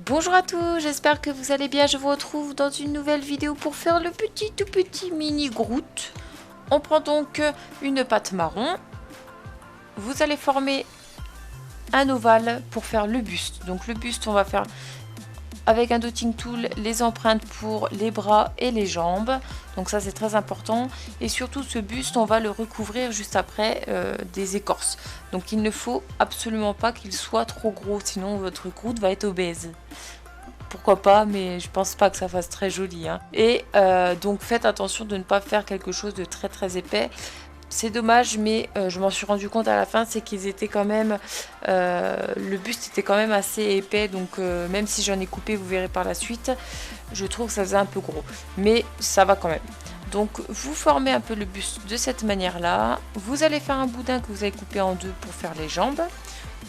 Bonjour à tous, j'espère que vous allez bien. Je vous retrouve dans une nouvelle vidéo pour faire le tout petit mini Groot. On prend donc une pâte marron. Vous allez former un ovale pour faire le buste. Donc le buste, on va faire avec un dotting tool les empreintes pour les bras et les jambes. Donc ça c'est très important. Et surtout ce buste, on va le recouvrir juste après des écorces. Donc il ne faut absolument pas qu'il soit trop gros, sinon votre Groot va être obèse. Pourquoi pas, mais je pense pas que ça fasse très joli. Hein. Et donc faites attention de ne pas faire quelque chose de très épais. C'est dommage, mais je m'en suis rendu compte à la fin, c'est qu'ils étaient quand même... le buste était quand même assez épais, donc même si j'en ai coupé, vous verrez par la suite, je trouve que ça faisait un peu gros. Mais ça va quand même. Donc vous formez un peu le buste de cette manière-là. Vous allez faire un boudin que vous allez couper en deux pour faire les jambes.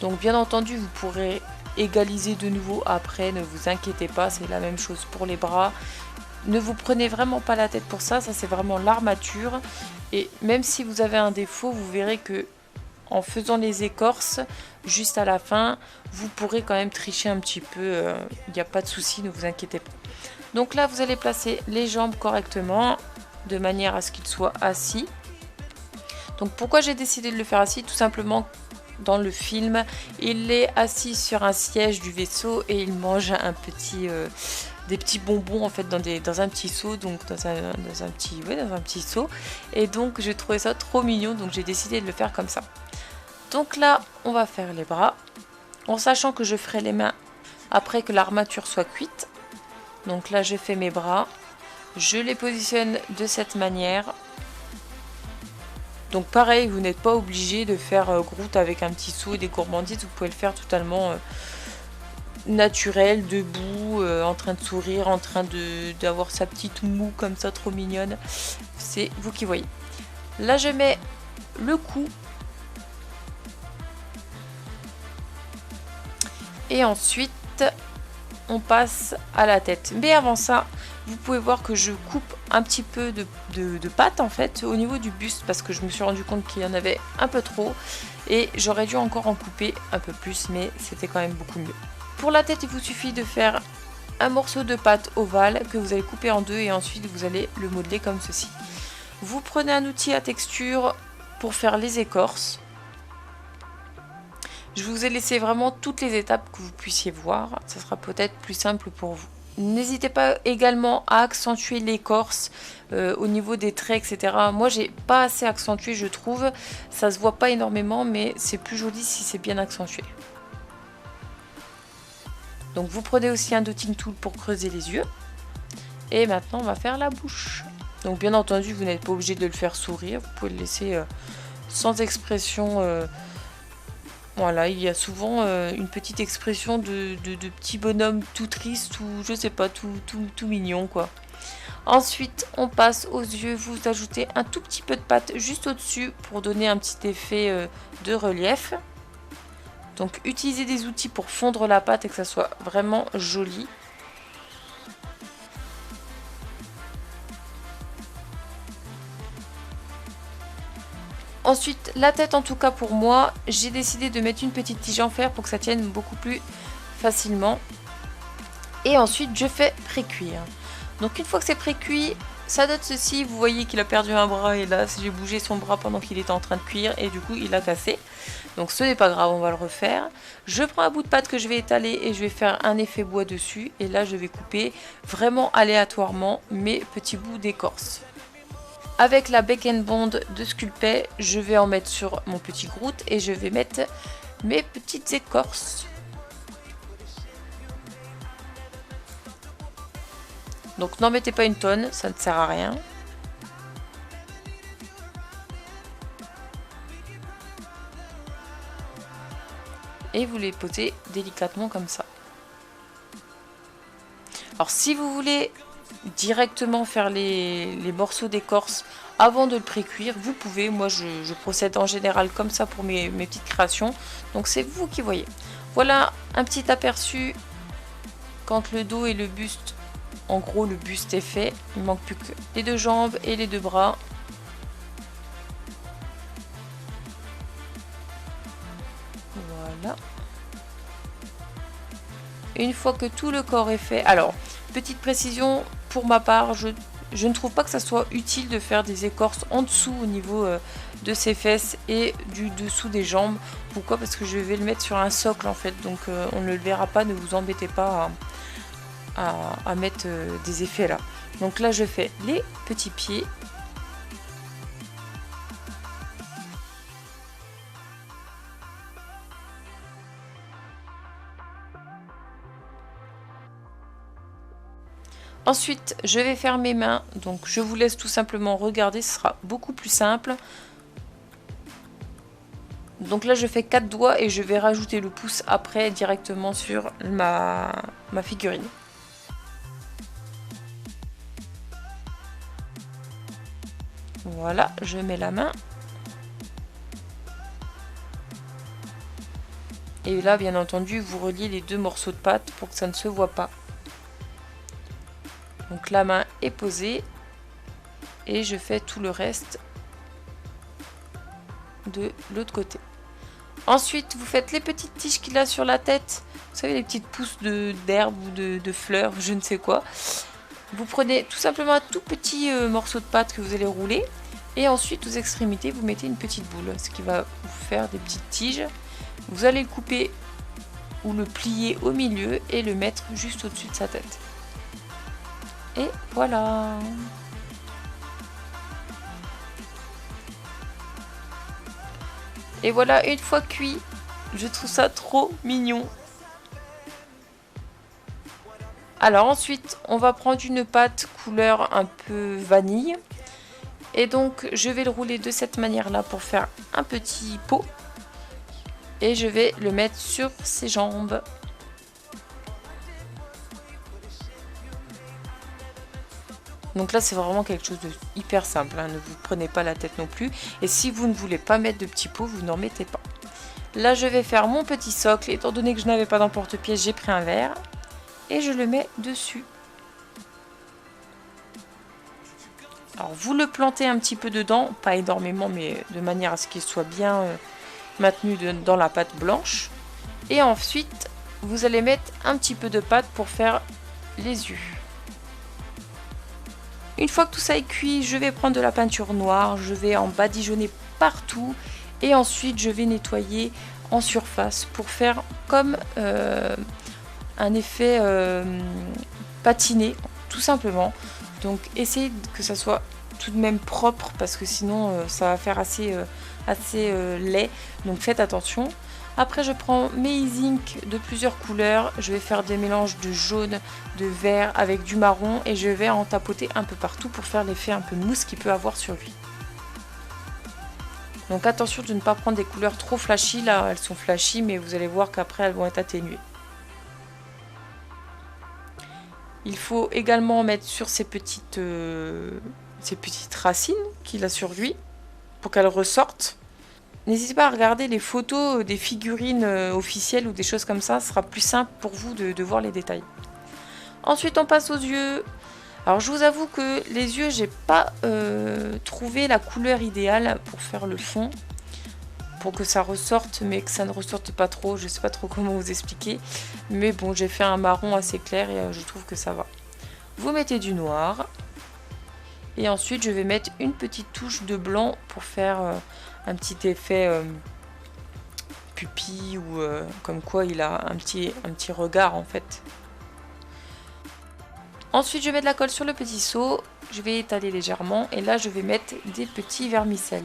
Donc bien entendu, vous pourrez égaliser de nouveau après, ne vous inquiétez pas, c'est la même chose pour les bras. Ne vous prenez vraiment pas la tête pour ça, ça c'est vraiment l'armature. Et même si vous avez un défaut, vous verrez que en faisant les écorces, juste à la fin, vous pourrez quand même tricher un petit peu. Il n'y a pas de souci, ne vous inquiétez pas. Donc là, vous allez placer les jambes correctement, de manière à ce qu'ils soient assis. Donc pourquoi j'ai décidé de le faire assis? Tout simplement, dans le film, il est assis sur un siège du vaisseau et il mange un petit... des petits bonbons en fait dans un petit seau, donc dans un petit seau, et donc j'ai trouvé ça trop mignon, donc j'ai décidé de le faire comme ça. Donc là on va faire les bras, en sachant que je ferai les mains après que l'armature soit cuite. Donc là je fais mes bras, je les positionne de cette manière. Donc pareil, vous n'êtes pas obligé de faire Groot avec un petit seau et des gourmandises, vous pouvez le faire totalement naturel, debout, en train de sourire, en train d'avoir sa petite moue comme ça, trop mignonne. C'est vous qui voyez. Là, je mets le cou. Et ensuite, on passe à la tête. Mais avant ça, vous pouvez voir que je coupe un petit peu de pâte en fait au niveau du buste parce que je me suis rendu compte qu'il y en avait un peu trop et j'aurais dû encore en couper un peu plus, mais c'était quand même beaucoup mieux. Pour la tête, il vous suffit de faire un morceau de pâte ovale que vous allez couper en deux et ensuite vous allez le modeler comme ceci. Vous prenez un outil à texture pour faire les écorces. Je vous ai laissé vraiment toutes les étapes que vous puissiez voir. Ça sera peut-être plus simple pour vous. N'hésitez pas également à accentuer l'écorce au niveau des traits, etc. Moi, j'ai pas assez accentué, je trouve. Ça se voit pas énormément, mais c'est plus joli si c'est bien accentué. Donc vous prenez aussi un dotting tool pour creuser les yeux. Et maintenant on va faire la bouche. Donc bien entendu vous n'êtes pas obligé de le faire sourire. Vous pouvez le laisser sans expression. Voilà, il y a souvent une petite expression de petit bonhomme tout triste ou je sais pas, tout mignon quoi. Ensuite on passe aux yeux. Vous ajoutez un tout petit peu de pâte juste au-dessus pour donner un petit effet de relief. Donc utilisez des outils pour fondre la pâte et que ça soit vraiment joli. Ensuite, la tête en tout cas pour moi, j'ai décidé de mettre une petite tige en fer pour que ça tienne beaucoup plus facilement. Et ensuite je fais pré-cuire. Donc une fois que c'est pré-cuit, ça donne ceci. Vous voyez qu'il a perdu un bras et là j'ai bougé son bras pendant qu'il était en train de cuire et du coup il a cassé. Donc ce n'est pas grave, on va le refaire. Je prends un bout de pâte que je vais étaler et je vais faire un effet bois dessus. Et là je vais couper vraiment aléatoirement mes petits bouts d'écorce. Avec la Bec & Bond de Sculpey, je vais en mettre sur mon petit Groot et je vais mettre mes petites écorces. Donc n'en mettez pas une tonne, ça ne sert à rien. Et vous les posez délicatement comme ça. Alors si vous voulez directement faire les morceaux d'écorce avant de le pré-cuire, vous pouvez. Moi je procède en général comme ça pour mes petites créations. Donc c'est vous qui voyez. Voilà un petit aperçu quand le dos et le buste. En gros, le buste est fait. Il ne manque plus que les deux jambes et les deux bras. Voilà. une fois que tout le corps est fait, alors petite précision pour ma part, je ne trouve pas que ça soit utile de faire des écorces en dessous au niveau de ses fesses et du dessous des jambes. Pourquoi? Parce que je vais le mettre sur un socle en fait, donc on ne le verra pas, ne vous embêtez pas à mettre des effets là. Donc là je fais les petits pieds. Ensuite, je vais faire mes mains, donc je vous laisse tout simplement regarder, ce sera beaucoup plus simple. Donc là, je fais 4 doigts et je vais rajouter le pouce après directement sur ma figurine. Voilà, je mets la main. Et là, bien entendu, vous reliez les deux morceaux de pâte pour que ça ne se voit pas. Donc la main est posée et je fais tout le reste de l'autre côté. Ensuite, vous faites les petites tiges qu'il a sur la tête. Vous savez, les petites pousses d'herbe ou de fleurs, je ne sais quoi. Vous prenez tout simplement un tout petit morceau de pâte que vous allez rouler. Et ensuite, aux extrémités, vous mettez une petite boule. Ce qui va vous faire des petites tiges. Vous allez le couper ou le plier au milieu et le mettre juste au-dessus de sa tête. Et voilà. Et voilà, une fois cuit, je trouve ça trop mignon. Alors ensuite, on va prendre une pâte couleur un peu vanille. Et donc, je vais le rouler de cette manière-là pour faire un petit pot. Et je vais le mettre sur ses jambes. Donc là, c'est vraiment quelque chose de hyper simple, hein. Ne vous prenez pas la tête non plus. Et si vous ne voulez pas mettre de petits pots, vous n'en mettez pas. Là, je vais faire mon petit socle. Étant donné que je n'avais pas d'emporte-pièce, j'ai pris un verre. Et je le mets dessus. Alors, vous le plantez un petit peu dedans. Pas énormément, mais de manière à ce qu'il soit bien maintenu dans la pâte blanche. Et ensuite, vous allez mettre un petit peu de pâte pour faire les yeux. Une fois que tout ça est cuit, je vais prendre de la peinture noire, je vais en badigeonner partout et ensuite je vais nettoyer en surface pour faire comme un effet patiné, tout simplement. Donc essayez que ça soit tout de même propre parce que sinon ça va faire assez laid, donc faites attention. Après, je prends mes ink de plusieurs couleurs. Je vais faire des mélanges de jaune, de vert avec du marron. Et je vais en tapoter un peu partout pour faire l'effet un peu mousse qu'il peut avoir sur lui. Donc attention de ne pas prendre des couleurs trop flashy. Là, elles sont flashy, mais vous allez voir qu'après, elles vont être atténuées. Il faut également mettre sur ces petites racines qu'il a sur lui pour qu'elles ressortent. N'hésitez pas à regarder les photos des figurines officielles ou des choses comme ça. Ce sera plus simple pour vous de voir les détails. Ensuite, on passe aux yeux. Alors, je vous avoue que les yeux, j'ai pas trouvé la couleur idéale pour faire le fond. Pour que ça ressorte, mais que ça ne ressorte pas trop. Je sais pas trop comment vous expliquer. Mais bon, j'ai fait un marron assez clair et je trouve que ça va. Vous mettez du noir. Et ensuite, je vais mettre une petite touche de blanc pour faire un petit effet pupille ou comme quoi il a un petit regard en fait. Ensuite, je mets de la colle sur le petit seau. Je vais étaler légèrement et là, je vais mettre des petits vermicelles.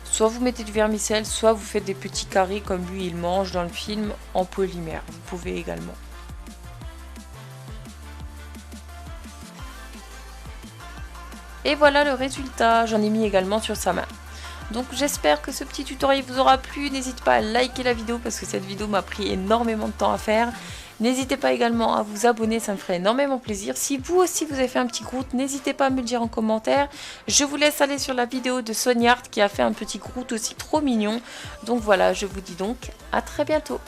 Soit vous mettez du vermicelle, soit vous faites des petits carrés comme lui il mange dans le film en polymère. Vous pouvez également. Et voilà le résultat, j'en ai mis également sur sa main. Donc j'espère que ce petit tutoriel vous aura plu, n'hésitez pas à liker la vidéo parce que cette vidéo m'a pris énormément de temps à faire. N'hésitez pas également à vous abonner, ça me ferait énormément plaisir. Si vous aussi vous avez fait un petit grout, n'hésitez pas à me le dire en commentaire. Je vous laisse aller sur la vidéo de Sonyart qui a fait un petit grout aussi trop mignon. Donc voilà, je vous dis donc à très bientôt.